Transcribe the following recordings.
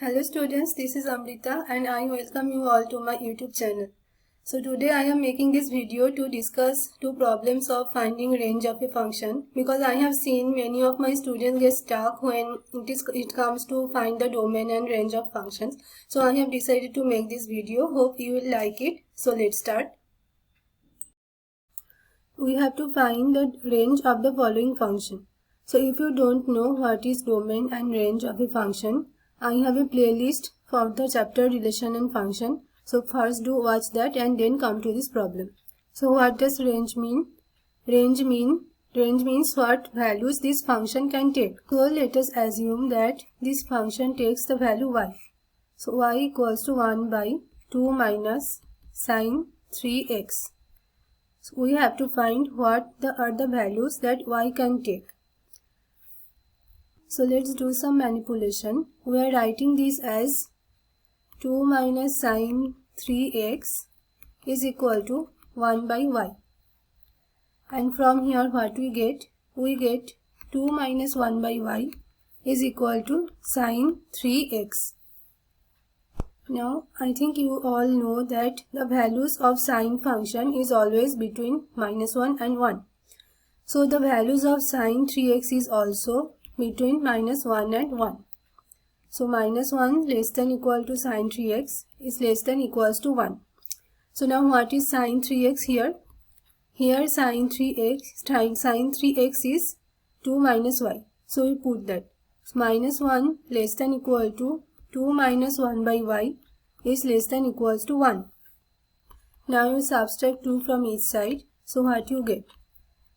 Hello students, this is Amrita and I welcome you all to my YouTube channel. So today I am making this video to discuss two problems of finding range of a function, because I have seen many of my students get stuck when it comes to find the domain and range of functions. So I have decided to make this video. Hope you will like it. So let's start. We have to find the range of the following function. So if you don't know what is domain and range of a function, I have a playlist for the chapter relation and function. So first do watch that and then come to this problem. So what does range mean? Range means what values this function can take. So let us assume that this function takes the value y. So y equals to 1 by 2 minus sine 3x. So we have to find what are the values that y can take. So let's do some manipulation. We are writing this as 2 minus sine 3x is equal to 1 by y. And from here what we get? We get 2 minus 1 by y is equal to sine 3x. Now I think you all know that the values of sine function is always between -1 and 1. So the values of sine 3x is also between -1 and 1. So -1 less than equal to sine 3x is less than equals to 1. So now what is sine 3x here? Here sine 3x is 2 minus y. So we put that. So -1 less than equal to 2 minus 1 by y is less than equals to 1. Now you subtract 2 from each side. So what you get?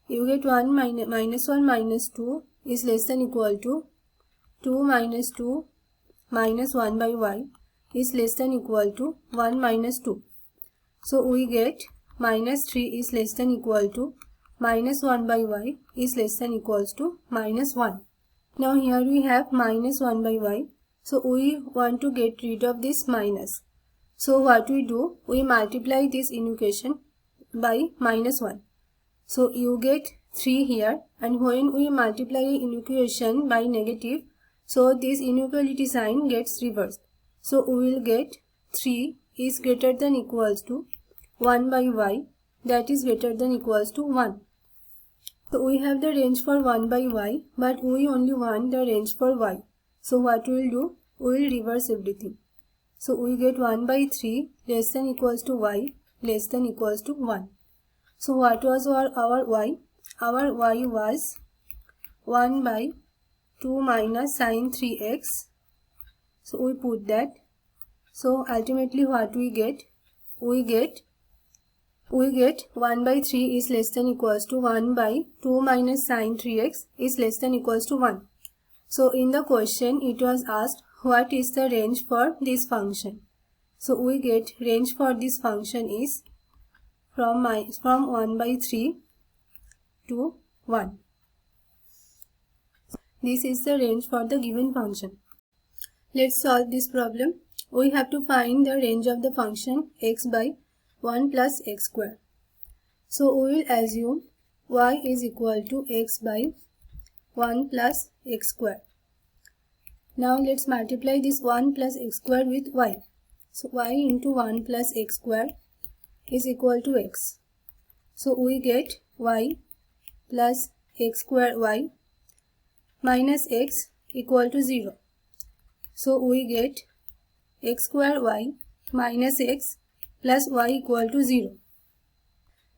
You get 1 minus 1 minus 2 is less than equal to 2 minus 2 minus 1 by y is less than equal to 1 minus 2. So we get minus 3 is less than equal to minus 1 by y is less than equals to minus 1. Now here we have minus 1 by y. So we want to get rid of this minus. So what we do? We multiply this inequation by minus 1. So you get 3 here, and when we multiply inequation by negative, so this inequality sign gets reversed. So we will get 3 is greater than equals to 1 by y, that is greater than equals to 1. So we have the range for 1 by y, but we only want the range for y. So what we will do? We will reverse everything. So we get 1 by 3 less than equals to y less than equals to 1. So what was our y? Our y was 1 by 2 minus sine 3x. So we put that. So ultimately what we get? We get 1 by 3 is less than equals to 1 by 2 minus sine 3x is less than equals to 1. So in the question it was asked what is the range for this function. So we get range for this function is from 1 by 3 to 1. This is the range for the given function. Let's solve this problem. We have to find the range of the function x by 1 plus x square. So we will assume y is equal to x by 1 plus x square. Now let's multiply this 1 plus x square with y. So y into 1 plus x square is equal to x. So we get y plus x square y minus x equal to 0. So we get x square y minus x plus y equal to 0.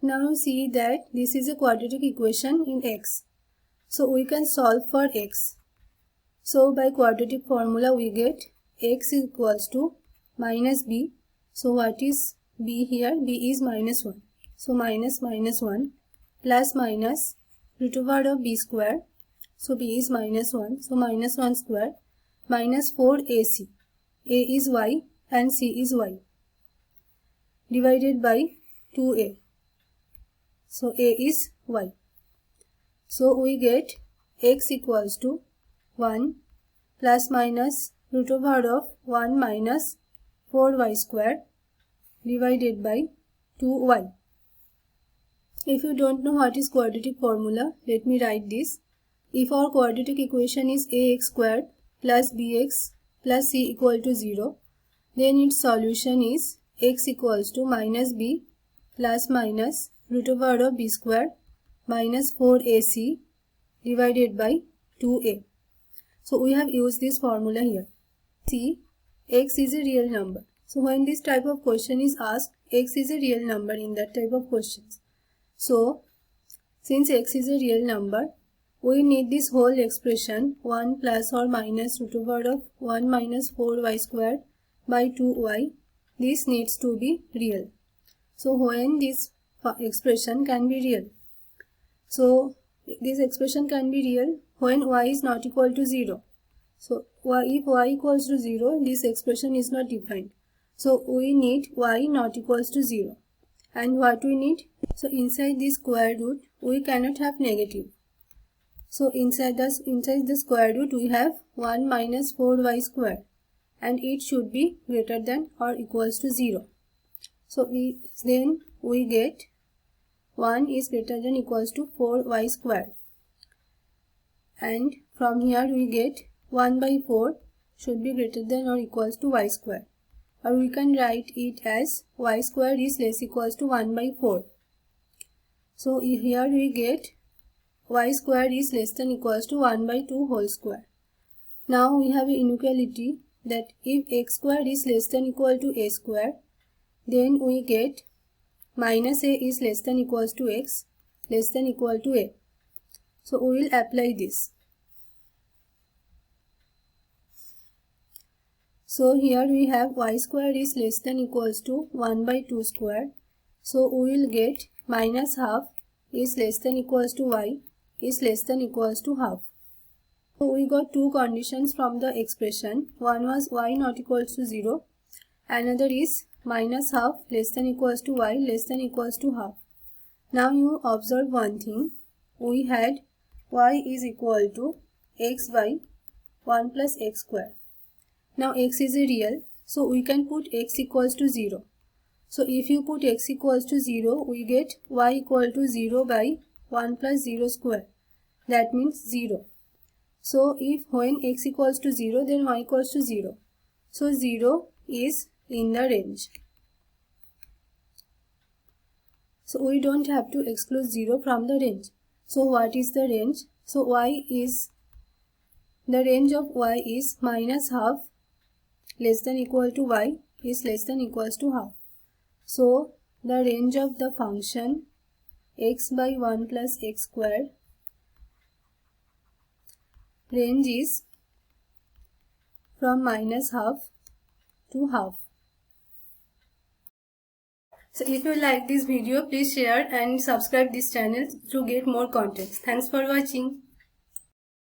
Now you see that this is a quadratic equation in x. So we can solve for x. So by quadratic formula we get x equals to minus b. So what is b here? b is minus 1. So minus 1 plus minus root over of b square. So b is minus 1. So minus 1 square minus 4ac. a is y and c is y. Divided by 2a. So a is y. So we get x equals to 1 plus minus root over of 1 minus 4y square divided by 2y. If you don't know what is quadratic formula, let me write this. If our quadratic equation is ax squared plus bx plus c equal to 0, then its solution is x equals to minus b plus minus root over of b square minus 4ac divided by 2a. So we have used this formula here. See, x is a real number. So when this type of question is asked, x is a real number in that type of questions. So since x is a real number, we need this whole expression 1 plus or minus root over of 1 minus 4y squared by 2y. This needs to be real. So when this expression can be real? So this expression can be real when y is not equal to 0. So if y equals to 0, this expression is not defined. So we need y not equals to 0. And what we need? So inside the square root, we cannot have negative. So inside the square root, we have 1 minus 4y squared. And it should be greater than or equals to 0. So then we get 1 is greater than equals to 4y squared. And from here we get 1 by 4 should be greater than or equals to y squared. Or we can write it as y squared is less equals to 1 by 4. So here we get y squared is less than equals to 1 by 2 whole square. Now we have an inequality that if x squared is less than equal to a square, then we get minus a is less than equals to x less than equal to a. So we will apply this. So here we have y squared is less than equals to 1 by 2 squared. So we will get minus half is less than equals to y is less than equals to half. So we got two conditions from the expression. One was y not equals to 0. Another is minus half less than equals to y less than equals to half. Now you observe one thing. We had y is equal to x by 1 plus x square. Now x is a real, so we can put x equals to 0. So if you put x equals to 0, we get y equal to 0 by 1 plus 0 square. That means 0. So if when x equals to 0, then y equals to 0. So 0 is in the range. So we don't have to exclude 0 from the range. So what is the range? So the range of y is minus half less than equal to y is less than equals to half. So the range of the function x by 1 plus x squared, range is from minus half to half. So if you like this video, please share and subscribe this channel to get more content. Thanks for watching.